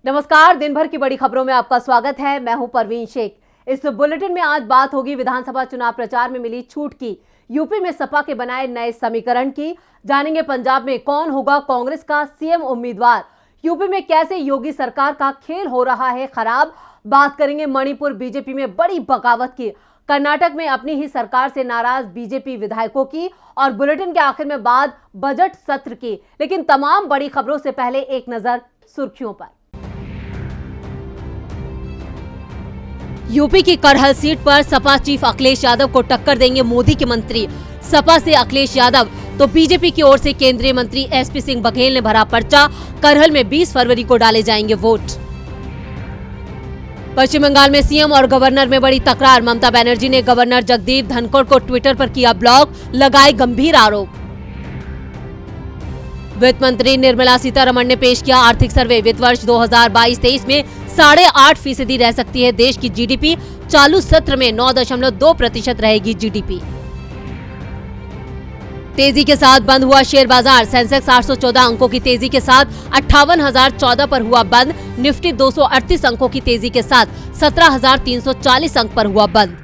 नमस्कार, दिन भर की बड़ी खबरों में आपका स्वागत है। मैं हूं परवीन शेख। इस बुलेटिन में आज बात होगी विधानसभा चुनाव प्रचार में मिली छूट की, यूपी में सपा के बनाए नए समीकरण की, जानेंगे पंजाब में कौन होगा कांग्रेस का सीएम उम्मीदवार, यूपी में कैसे योगी सरकार का खेल हो रहा है खराब, बात करेंगे मणिपुर बीजेपी में बड़ी बगावत की, कर्नाटक में अपनी ही सरकार से नाराज बीजेपी विधायकों की, और बुलेटिन के आखिर में बात बजट सत्र की। लेकिन तमाम बड़ी खबरों से पहले एक नजर सुर्खियों पर। यूपी की करहल सीट पर सपा चीफ अखिलेश यादव को टक्कर देंगे मोदी के मंत्री। सपा से अखिलेश यादव तो बीजेपी की ओर से केंद्रीय मंत्री एसपी सिंह बघेल ने भरा पर्चा। करहल में 20 फरवरी को डाले जाएंगे वोट। पश्चिम बंगाल में सीएम और गवर्नर में बड़ी तकरार। ममता बनर्जी ने गवर्नर जगदीप धनखड़ को ट्विटर पर किया ब्लॉक, लगाए गंभीर आरोप। वित्त मंत्री निर्मला सीतारमण ने पेश किया आर्थिक सर्वे। वित्त वर्ष 2022-23 में 8.5% रह सकती है देश की जीडीपी। चालू सत्र में 9.2% रहेगी जीडीपी। तेजी के साथ बंद हुआ शेयर बाजार। सेंसेक्स 814 अंकों की तेजी के साथ 58,014 पर हुआ बंद। निफ्टी 238 अंकों की तेजी के साथ 17,340 अंक पर हुआ बंद।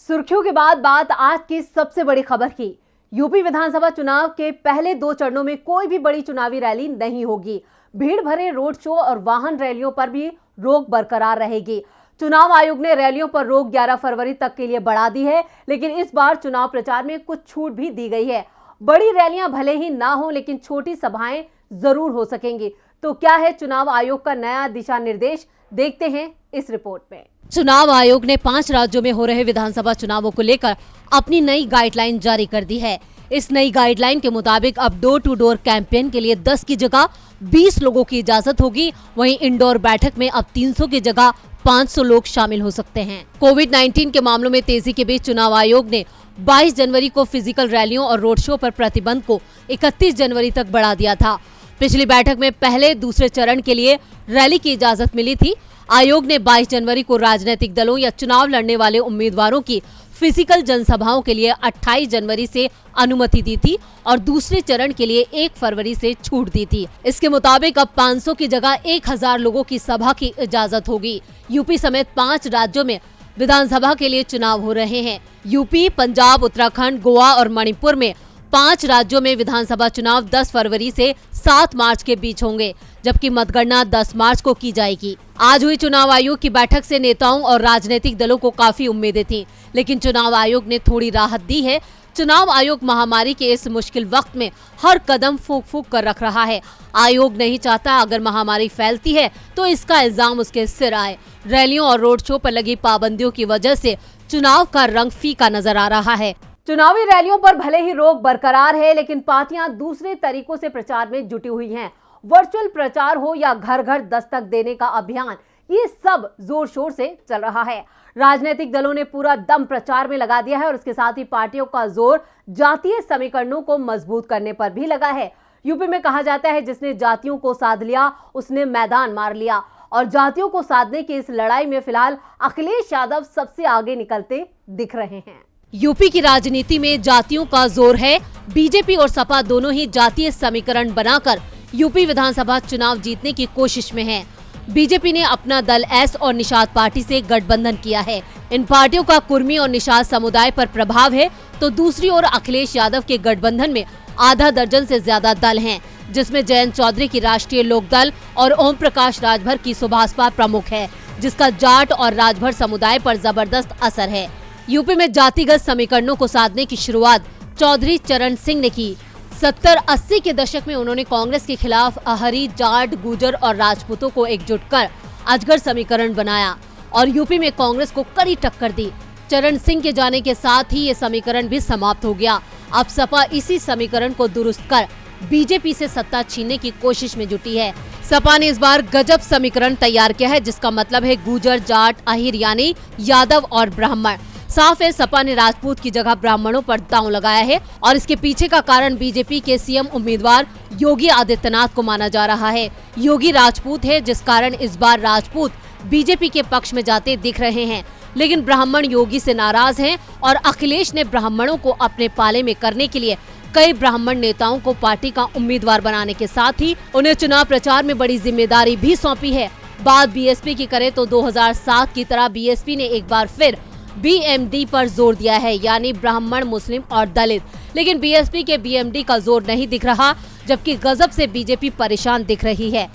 सुर्खियों के बाद बात आज की सबसे बड़ी खबर की। यूपी विधानसभा चुनाव के पहले 2 चरणों में कोई भी बड़ी चुनावी रैली नहीं होगी। भीड़ भरे रोड शो और वाहन रैलियों पर भी रोक बरकरार रहेगी। चुनाव आयोग ने रैलियों पर रोक 11 फरवरी तक के लिए बढ़ा दी है, लेकिन इस बार चुनाव प्रचार में कुछ छूट भी दी गई है। बड़ी रैलियां भले ही ना हो, लेकिन छोटी सभाएं जरूर हो सकेंगी। तो क्या है चुनाव आयोग का नया दिशा निर्देश, देखते हैं इस रिपोर्ट में। चुनाव आयोग ने 5 राज्यों में हो रहे विधानसभा चुनावों को लेकर अपनी नई गाइडलाइन जारी कर दी है। इस नई गाइडलाइन के मुताबिक अब डोर टू डोर कैंपेन के लिए 10 की जगह 20 लोगों की इजाजत होगी। वहीं इंडोर बैठक में अब 300 की जगह 500 लोग शामिल हो सकते हैं। कोविड-19 के मामलों में तेजी के बीच चुनाव आयोग ने 22 जनवरी को फिजिकल रैलियों और रोड शो पर प्रतिबंध को 31 जनवरी तक बढ़ा दिया था। पिछली बैठक में पहले दूसरे चरण के लिए रैली की इजाजत मिली थी। आयोग ने 22 जनवरी को राजनीतिक दलों या चुनाव लड़ने वाले उम्मीदवारों की फिजिकल जनसभाओं के लिए 28 जनवरी से अनुमति दी थी और दूसरे चरण के लिए 1 फरवरी से छूट दी थी। इसके मुताबिक अब 500 की जगह 1000 लोगों की सभा की इजाजत होगी। यूपी समेत 5 राज्यों में विधानसभा के लिए चुनाव हो रहे हैं। यूपी, पंजाब, उत्तराखंड, गोवा और मणिपुर में 5 राज्यों में विधानसभा चुनाव 10 फरवरी से 7 मार्च के बीच होंगे, जबकि मतगणना 10 मार्च को की जाएगी। आज हुई चुनाव आयोग की बैठक से नेताओं और राजनीतिक दलों को काफी उम्मीदें थीं, लेकिन चुनाव आयोग ने थोड़ी राहत दी है। चुनाव आयोग महामारी के इस मुश्किल वक्त में हर कदम फूंक फूंक कर रख रहा है। आयोग नहीं चाहता अगर महामारी फैलती है तो इसका इल्जाम उसके सिर आए। रैलियों और रोड शो पर लगी पाबंदियों की वजह से चुनाव का रंग फीका नजर आ रहा है। चुनावी रैलियों पर भले ही रोक बरकरार है, लेकिन पार्टियां दूसरे तरीकों से प्रचार में जुटी हुई हैं। वर्चुअल प्रचार हो या घर घर दस्तक देने का अभियान, ये सब जोर शोर से चल रहा है। राजनीतिक दलों ने पूरा दम प्रचार में लगा दिया है और इसके साथ ही पार्टियों का जोर जातीय समीकरणों को मजबूत करने पर भी लगा है। यूपी में कहा जाता है जिसने जातियों को साध लिया उसने मैदान मार लिया, और जातियों को साधने की इस लड़ाई में फिलहाल अखिलेश यादव सबसे आगे निकलते दिख रहे हैं। यूपी की राजनीति में जातियों का जोर है। बीजेपी और सपा दोनों ही जातीय समीकरण बनाकर यूपी विधानसभा चुनाव जीतने की कोशिश में है। बीजेपी ने अपना दल एस और निषाद पार्टी से गठबंधन किया है। इन पार्टियों का कुर्मी और निषाद समुदाय पर प्रभाव है, तो दूसरी ओर अखिलेश यादव के गठबंधन में आधा दर्जन से ज्यादा दल हैं, जिसमें जयंत चौधरी की राष्ट्रीय लोकदल और ओम प्रकाश राजभर की सुभाषपा प्रमुख है, जिसका जाट और राजभर समुदाय पर जबरदस्त असर है। यूपी में जातिगत समीकरणों को साधने की शुरुआत चौधरी चरण सिंह ने की। 70-80 के दशक में उन्होंने कांग्रेस के खिलाफ अहरी, जाट, गुर्जर और राजपूतों को एकजुट कर अजगर समीकरण बनाया और यूपी में कांग्रेस को कड़ी टक्कर दी। चरण सिंह के जाने के साथ ही ये समीकरण भी समाप्त हो गया। अब सपा इसी समीकरण को दुरुस्त कर बीजेपी से सत्ता छीनने की कोशिश में जुटी है। सपा ने इस बार गजब समीकरण तैयार किया है, जिसका मतलब है गुर्जर, जाट, अहिर यानी यादव और ब्राह्मण। साफ है सपा ने राजपूत की जगह ब्राह्मणों पर दांव लगाया है और इसके पीछे का कारण बीजेपी के सीएम उम्मीदवार योगी आदित्यनाथ को माना जा रहा है। योगी राजपूत है, जिस कारण इस बार राजपूत बीजेपी के पक्ष में जाते दिख रहे हैं, लेकिन ब्राह्मण योगी से नाराज हैं और अखिलेश ने ब्राह्मणों को अपने पाले में करने के लिए कई ब्राह्मण नेताओं को पार्टी का उम्मीदवार बनाने के साथ ही उन्हें चुनाव प्रचार में बड़ी जिम्मेदारी भी सौंपी है। बात बीएसपी की करें तो 2007 की तरह बीएसपी ने एक बार फिर बीएमडी पर जोर दिया है, यानी ब्राह्मण, मुस्लिम और दलित। लेकिन बीएसपी के बीएमडी का जोर नहीं दिख रहा, जबकि गजब से बीजेपी परेशान दिख रही है।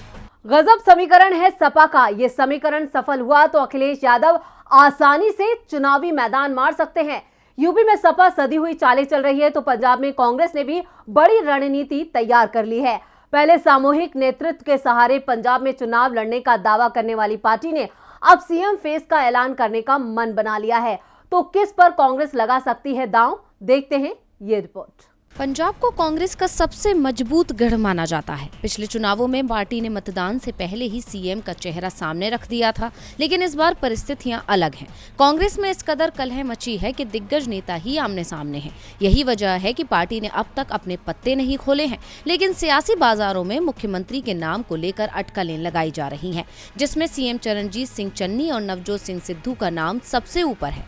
गजब समीकरण है सपा का। ये समीकरण सफल हुआ तो अखिलेश यादव आसानी से चुनावी मैदान मार सकते हैं। यूपी में सपा सदी हुई चालें चल रही है तो पंजाब में कांग्रेस ने भी बड़ी रणनीति तैयार कर ली है। पहले सामूहिक नेतृत्व के सहारे पंजाब में चुनाव लड़ने का दावा करने वाली पार्टी ने अब सीएम फेस का ऐलान करने का मन बना लिया है। तो किस पर कांग्रेस लगा सकती है दांव, देखते हैं ये रिपोर्ट। पंजाब को कांग्रेस का सबसे मजबूत गढ़ माना जाता है। पिछले चुनावों में पार्टी ने मतदान से पहले ही सीएम का चेहरा सामने रख दिया था, लेकिन इस बार परिस्थितियां अलग हैं। कांग्रेस में इस कदर कलह मची है कि दिग्गज नेता ही आमने सामने हैं। यही वजह है कि पार्टी ने अब तक अपने पत्ते नहीं खोले हैं, लेकिन सियासी बाजारों में मुख्यमंत्री के नाम को लेकर अटकलें लगाई जा रही हैं, जिसमें सीएम चरणजीत सिंह चन्नी और नवजोत सिंह सिद्धू का नाम सबसे ऊपर है।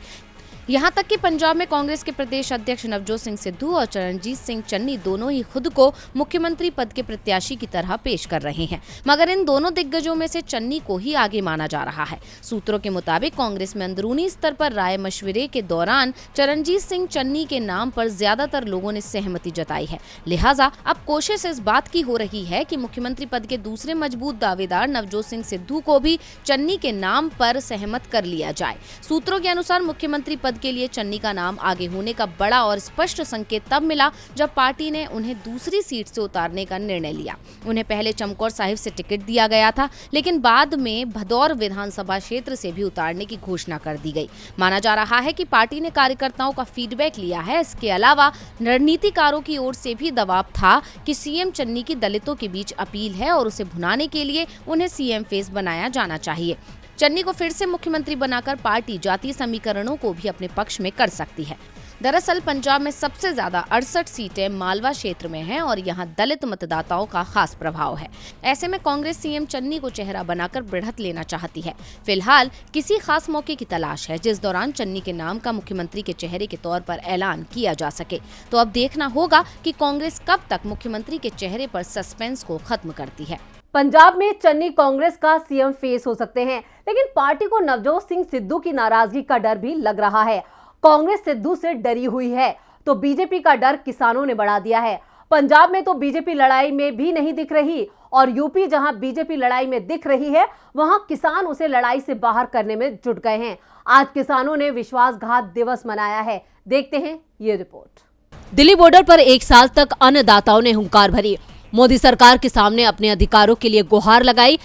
यहां तक कि पंजाब में कांग्रेस के प्रदेश अध्यक्ष नवजोत सिंह सिद्धू और चरणजीत सिंह चन्नी दोनों ही खुद को मुख्यमंत्री पद के प्रत्याशी की तरह पेश कर रहे हैं, मगर इन दोनों दिग्गजों में से चन्नी को ही आगे माना जा रहा है। सूत्रों के मुताबिक कांग्रेस में अंदरूनी स्तर पर राय मशविरे के दौरान चरणजीत सिंह चन्नी के नाम पर ज्यादातर लोगों ने सहमति जताई है। लिहाजा अब कोशिश इस बात की हो रही है कि मुख्यमंत्री पद के दूसरे मजबूत दावेदार नवजोत सिंह सिद्धू को भी चन्नी के नाम पर सहमत कर लिया जाए। सूत्रों के अनुसार मुख्यमंत्री पद के लिए चन्नी का नाम आगे होने का बड़ा और स्पष्ट संकेत तब मिला जब पार्टी ने उन्हें दूसरी सीट से उतारने का निर्णय लिया। उन्हें पहले चमकौर साहिब से टिकट दिया गया था, लेकिन बाद में भदौर विधानसभा क्षेत्र से भी उतारने की घोषणा कर दी गई। माना जा रहा है कि पार्टी ने कार्यकर्ताओं का फीडबैक लिया है। इसके अलावा रणनीतिकारों की ओर से भी दबाव था कि सीएम चन्नी की दलितों के बीच अपील है और उसे भुनाने के लिए उन्हें सीएम फेस बनाया जाना चाहिए। चन्नी को फिर से मुख्यमंत्री बनाकर पार्टी जातीय समीकरणों को भी अपने पक्ष में कर सकती है। दरअसल पंजाब में सबसे ज्यादा 68 सीटें मालवा क्षेत्र में हैं और यहां दलित मतदाताओं का खास प्रभाव है। ऐसे में कांग्रेस सीएम चन्नी को चेहरा बनाकर बढ़त लेना चाहती है। फिलहाल किसी खास मौके की तलाश है जिस दौरान चन्नी के नाम का मुख्यमंत्री के चेहरे के तौर पर ऐलान किया जा सके। तो अब देखना होगा कि कांग्रेस कब तक मुख्यमंत्री के चेहरे पर सस्पेंस को खत्म करती है। पंजाब में चन्नी कांग्रेस का सीएम फेस हो सकते हैं, लेकिन पार्टी को नवजोत सिंह सिद्धू की नाराजगी का डर भी लग रहा है। कांग्रेस सिद्धू से डरी हुई है तो बीजेपी का डर किसानों ने बढ़ा दिया है। पंजाब में तो बीजेपी लड़ाई में भी नहीं दिख रही और यूपी जहां बीजेपी लड़ाई में दिख रही है वहां किसान उसे लड़ाई से बाहर करने में जुट गए हैं। आज किसानों ने विश्वासघात दिवस मनाया है, देखते हैं ये रिपोर्ट। दिल्ली बॉर्डर पर 1 साल तक अन्नदाताओं ने हुंकार भरी। मोदी सरकार के सामने अपने अधिकारों के लिए गुहार लगाई,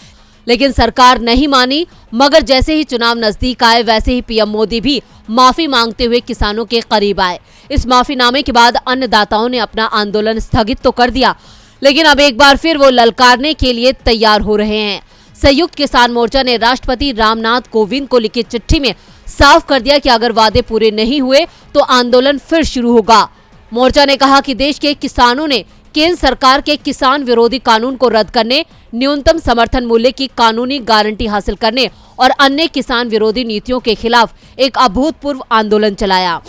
लेकिन सरकार नहीं मानी। मगर जैसे ही चुनाव नजदीक आए वैसे ही पीएम मोदी भी माफी मांगते हुए किसानों के करीब आए। इस माफीनामे के बाद अन्नदाताओं ने अपना आंदोलन स्थगित तो कर दिया, लेकिन अब एक बार फिर वो ललकारने के लिए तैयार हो रहे हैं। संयुक्त किसान मोर्चा ने राष्ट्रपति रामनाथ कोविंद को लिखी चिट्ठी में साफ कर दिया कि अगर वादे पूरे नहीं हुए तो आंदोलन फिर शुरू होगा। मोर्चा ने कहा कि देश के किसानों ने केंद्र सरकार के किसान विरोधी कानून को रद्द करने, न्यूनतम समर्थन मूल्य की कानूनी गारंटी हासिल करने और अन्य किसान विरोधी नीतियों के खिलाफ एक अभूतपूर्व आंदोलन चलाया।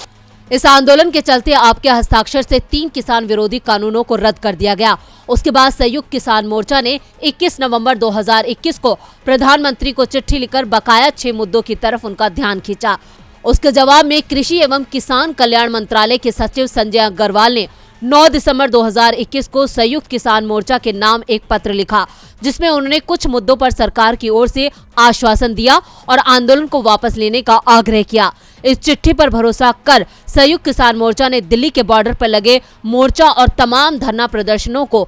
इस आंदोलन के चलते आपके हस्ताक्षर से 3 किसान विरोधी कानूनों को रद्द कर दिया गया। उसके बाद संयुक्त किसान मोर्चा ने 21 नवंबर 2021 को प्रधानमंत्री को चिट्ठी लिखकर बकाया 6 मुद्दों की तरफ उनका ध्यान खींचा। उसके जवाब में कृषि एवं किसान कल्याण मंत्रालय के सचिव संजय अग्रवाल ने 9 दिसंबर 2021 को संयुक्त किसान मोर्चा के नाम एक पत्र लिखा, जिसमें उन्होंने कुछ मुद्दों पर सरकार की ओर से आश्वासन दिया और आंदोलन को वापस लेने का आग्रह किया। इस चिट्ठी पर भरोसा कर संयुक्त किसान मोर्चा ने दिल्ली के बॉर्डर पर लगे मोर्चा और तमाम धरना प्रदर्शनों को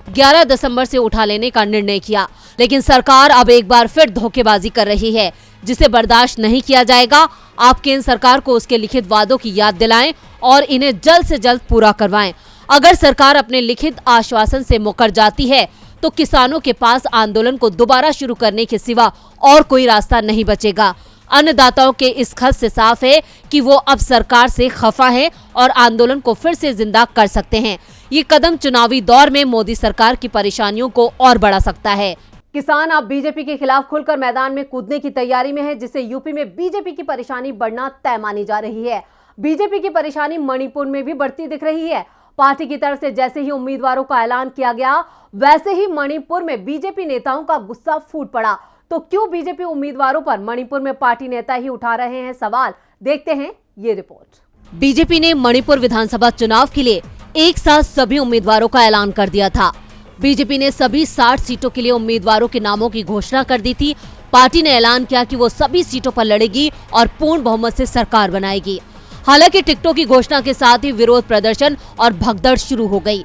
11 दिसंबर से उठा लेने का निर्णय किया। लेकिन सरकार अब एक बार फिर धोखेबाजी कर रही है, जिसे बर्दाश्त नहीं किया जाएगा। आप केंद्र सरकार को उसके लिखित वादों की याद दिलाएं और इन्हें जल्द से जल्द पूरा करवाएं। अगर सरकार अपने लिखित आश्वासन से मुकर जाती है तो किसानों के पास आंदोलन को दोबारा शुरू करने के सिवा और कोई रास्ता नहीं बचेगा। अन्नदाताओं के इस खत से साफ है कि वो अब सरकार से खफा है और आंदोलन को फिर से जिंदा कर सकते हैं। ये कदम चुनावी दौर में मोदी सरकार की परेशानियों को और बढ़ा सकता है। किसान अब बीजेपी के खिलाफ खुलकर मैदान में कूदने की तैयारी में है, जिससे यूपी में बीजेपी की परेशानी बढ़ना तय मानी जा रही है। बीजेपी की परेशानी मणिपुर में भी बढ़ती दिख रही है। पार्टी की तरफ से जैसे ही उम्मीदवारों का ऐलान किया गया, वैसे ही मणिपुर में बीजेपी नेताओं का गुस्सा फूट पड़ा। तो क्यों बीजेपी उम्मीदवारों पर मणिपुर में पार्टी नेता ही उठा रहे हैं सवाल? देखते हैं ये रिपोर्ट। बीजेपी ने मणिपुर विधानसभा चुनाव के लिए एक साथ सभी उम्मीदवारों का ऐलान कर दिया था। बीजेपी ने सभी 60 सीटों के लिए उम्मीदवारों के नामों की घोषणा कर दी थी। पार्टी ने ऐलान किया कि वो सभी सीटों पर लड़ेगी और पूर्ण बहुमत से सरकार बनाएगी। हालांकि टिकटों की घोषणा के साथ ही विरोध प्रदर्शन और भगदड़ शुरू हो गई।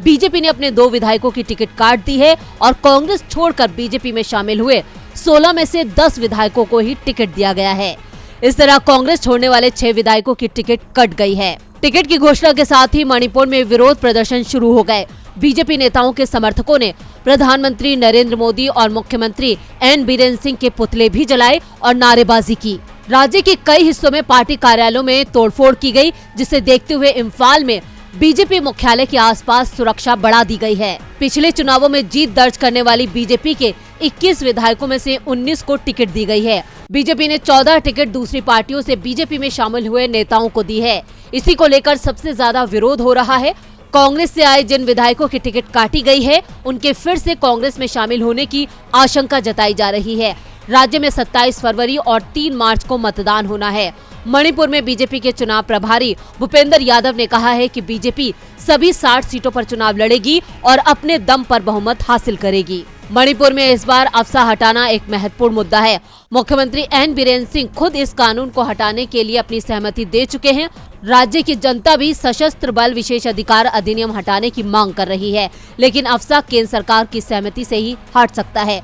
बीजेपी ने अपने 2 विधायकों की टिकट काट दी है और कांग्रेस छोड़कर बीजेपी में शामिल हुए 16 में से 10 विधायकों को ही टिकट दिया गया है। इस तरह कांग्रेस छोड़ने वाले 6 विधायकों की टिकट कट गई है। टिकट की घोषणा के साथ ही मणिपुर में विरोध प्रदर्शन शुरू हो गए। बीजेपी नेताओं के समर्थकों ने प्रधानमंत्री नरेंद्र मोदी और मुख्यमंत्री एन बीरेन सिंह के पुतले भी जलाए और नारेबाजी की। राज्य के कई हिस्सों में पार्टी कार्यालयों में तोड़फोड़ की गई, जिसे देखते हुए इम्फाल में बीजेपी मुख्यालय के आसपास सुरक्षा बढ़ा दी गई है। पिछले चुनावों में जीत दर्ज करने वाली बीजेपी के 21 विधायकों में से 19 को टिकट दी गई है। बीजेपी ने 14 टिकट दूसरी पार्टियों से बीजेपी में शामिल हुए नेताओं को दी है। इसी को लेकर सबसे ज्यादा विरोध हो रहा है। कांग्रेस से आए जिन विधायकों की टिकट काटी गई है, उनके फिर से कांग्रेस में शामिल होने की आशंका जताई जा रही है। राज्य में 27 फरवरी और 3 मार्च को मतदान होना है। मणिपुर में बीजेपी के चुनाव प्रभारी भूपेंद्र यादव ने कहा है कि बीजेपी सभी 60 सीटों पर चुनाव लड़ेगी और अपने दम पर बहुमत हासिल करेगी। मणिपुर में इस बार अफसा हटाना एक महत्वपूर्ण मुद्दा है। मुख्यमंत्री एन बीरेन सिंह खुद इस कानून को हटाने के लिए अपनी सहमति दे चुके हैं। राज्य की जनता भी सशस्त्र बल विशेष अधिकार अधिनियम हटाने की मांग कर रही है, लेकिन अफसा केंद्र सरकार की सहमति से ही हट सकता है।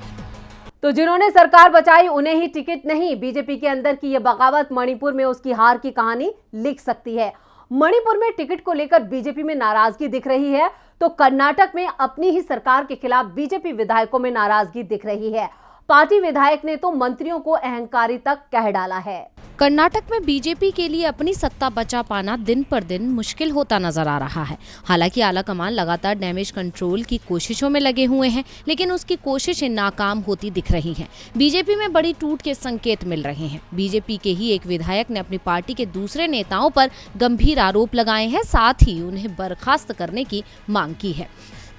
तो जिन्होंने सरकार बचाई उन्हें ही टिकट नहीं, बीजेपी के अंदर की ये बगावत मणिपुर में उसकी हार की कहानी लिख सकती है। मणिपुर में टिकट को लेकर बीजेपी में नाराजगी दिख रही है, तो कर्नाटक में अपनी ही सरकार के खिलाफ बीजेपी विधायकों में नाराजगी दिख रही है। पार्टी विधायक ने तो मंत्रियों को अहंकारी तक कह डाला है। कर्नाटक में बीजेपी के लिए अपनी सत्ता बचा पाना दिन पर दिन मुश्किल होता नजर आ रहा है। हालांकि आलाकमान लगातार डैमेज कंट्रोल की कोशिशों में लगे हुए हैं, लेकिन उसकी कोशिशें नाकाम होती दिख रही हैं। बीजेपी में बड़ी टूट के संकेत मिल रहे हैं। बीजेपी के ही एक विधायक ने अपनी पार्टी के दूसरे नेताओं पर गंभीर आरोप लगाए हैं, साथ ही उन्हें बर्खास्त करने की मांग की है।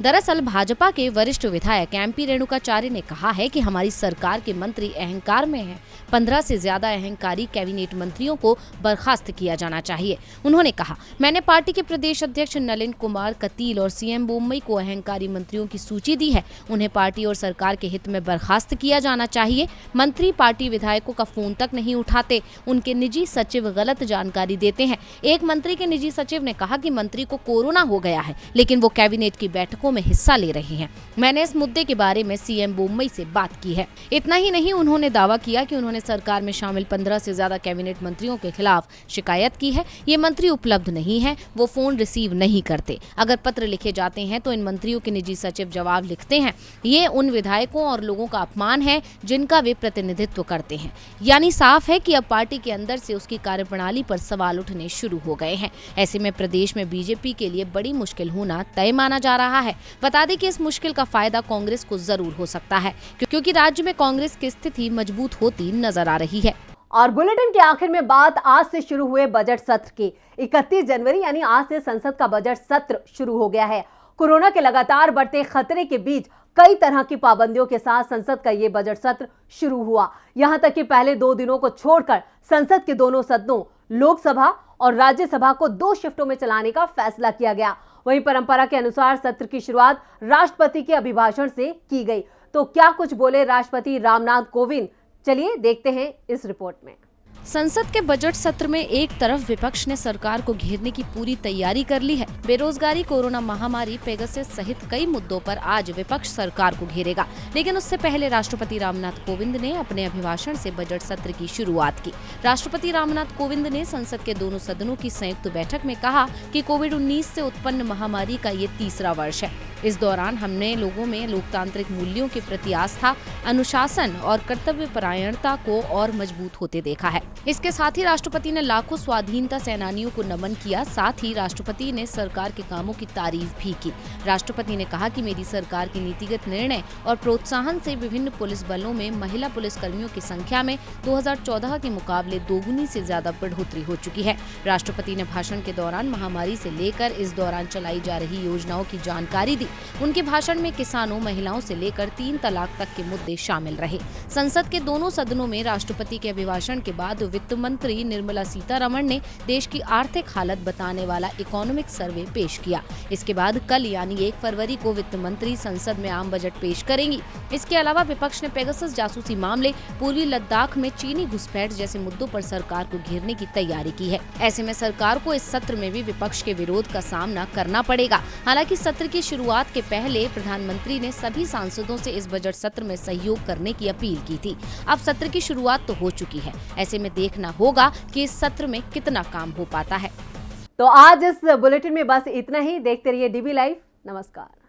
दरअसल भाजपा के वरिष्ठ विधायक एमपी रेणुकाचार्य ने कहा है कि हमारी सरकार के मंत्री अहंकार में हैं। 15 से ज्यादा अहंकारी कैबिनेट मंत्रियों को बर्खास्त किया जाना चाहिए। उन्होंने कहा, मैंने पार्टी के प्रदेश अध्यक्ष नलिन कुमार कतील और सीएम बोम्मई को अहंकारी मंत्रियों की सूची दी है। उन्हें पार्टी और सरकार के हित में बर्खास्त किया जाना चाहिए। मंत्री पार्टी विधायकों का फोन तक नहीं उठाते, उनके निजी सचिव गलत जानकारी देते हैं। एक मंत्री के निजी सचिव ने कहा कि मंत्री को कोरोना हो गया है, लेकिन वो कैबिनेट की बैठकों में हिस्सा ले रहे हैं। मैंने इस मुद्दे के बारे में सीएम बोम्मई से बात की है। इतना ही नहीं, उन्होंने दावा किया कि उन्होंने सरकार में शामिल 15 से ज्यादा कैबिनेट मंत्रियों के खिलाफ शिकायत की है। ये मंत्री उपलब्ध नहीं है, वो फोन रिसीव नहीं करते। अगर पत्र लिखे जाते हैं तो इन मंत्रियों के निजी सचिव जवाब लिखते हैं। ये उन विधायकों और लोगों का अपमान है जिनका वे प्रतिनिधित्व करते हैं। यानी साफ है कि अब पार्टी के अंदर से उसकी कार्यप्रणाली पर सवाल उठने शुरू हो गए हैं। ऐसे में प्रदेश में बीजेपी के लिए बड़ी मुश्किल होना तय माना जा रहा है। बता दें कि इस मुश्किल का फायदा कांग्रेस को जरूर हो सकता है, क्योंकि राज्य में कांग्रेस की स्थिति मजबूत होती नजर आ रही है। और बुलेटिन के आखिर में बात आज से शुरू हुए बजट सत्र की। 31 जनवरी यानी आज से संसद का बजट सत्र शुरू हो गया है। कोरोना के लगातार बढ़ते खतरे के बीच कई तरह की पाबंदियों के साथ संसद का ये बजट सत्र शुरू हुआ। यहां तक कि पहले 2 दिनों को छोड़कर संसद के दोनों सदनों लोकसभा और राज्यसभा को 2 शिफ्टों में चलाने का फैसला किया गया। वहीं परंपरा के अनुसार सत्र की शुरुआत राष्ट्रपति के अभिभाषण से की गई। तो क्या कुछ बोले राष्ट्रपति रामनाथ कोविंद, चलिए देखते हैं इस रिपोर्ट में। संसद के बजट सत्र में एक तरफ विपक्ष ने सरकार को घेरने की पूरी तैयारी कर ली है। बेरोजगारी, कोरोना महामारी, पेगासस सहित कई मुद्दों पर आज विपक्ष सरकार को घेरेगा। लेकिन उससे पहले राष्ट्रपति रामनाथ कोविंद ने अपने अभिभाषण से बजट सत्र की शुरुआत की। राष्ट्रपति रामनाथ कोविंद ने संसद के दोनों सदनों की संयुक्त बैठक में कहा कि कोविड-19 से उत्पन्न महामारी का ये 3रा वर्ष है। इस दौरान हमने लोगों में लोकतांत्रिक मूल्यों के प्रति आस्था, अनुशासन और कर्तव्यपरायणता को और मजबूत होते देखा है। इसके साथ ही राष्ट्रपति ने लाखों स्वाधीनता सेनानियों को नमन किया। साथ ही राष्ट्रपति ने सरकार के कामों की तारीफ भी की। राष्ट्रपति ने कहा कि मेरी सरकार के नीतिगत निर्णय और प्रोत्साहन से विभिन्न पुलिस बलों में महिला पुलिस कर्मियों की संख्या में 2014 के मुकाबले दोगुनी से ज्यादा बढ़ोतरी हो चुकी है। राष्ट्रपति ने भाषण के दौरान महामारी से लेकर इस दौरान चलाई जा रही योजनाओं की जानकारी दी। उनके भाषण में किसानों, महिलाओं से लेकर 3 तलाक तक के मुद्दे शामिल रहे। संसद के दोनों सदनों में राष्ट्रपति के अभिभाषण के बाद वित्त मंत्री निर्मला सीतारमण ने देश की आर्थिक हालत बताने वाला इकोनॉमिक सर्वे पेश किया। इसके बाद कल यानी 1 फरवरी को वित्त मंत्री संसद में आम बजट पेश करेंगी। इसके अलावा विपक्ष ने पेगासस जासूसी मामले, पूर्वी लद्दाख में चीनी घुसपैठ जैसे मुद्दों पर सरकार को घेरने की तैयारी की है। ऐसे में सरकार को इस सत्र में भी विपक्ष के विरोध का सामना करना पड़ेगा। हालांकि सत्र की शुरुआत के पहले प्रधानमंत्री ने सभी सांसदों से इस बजट सत्र में सहयोग करने की अपील की थी। अब सत्र की शुरुआत तो हो चुकी है, ऐसे में देखना होगा कि इस सत्र में कितना काम हो पाता है। तो आज इस बुलेटिन में बस इतना ही। देखते रहिए डीबी लाइव। नमस्कार।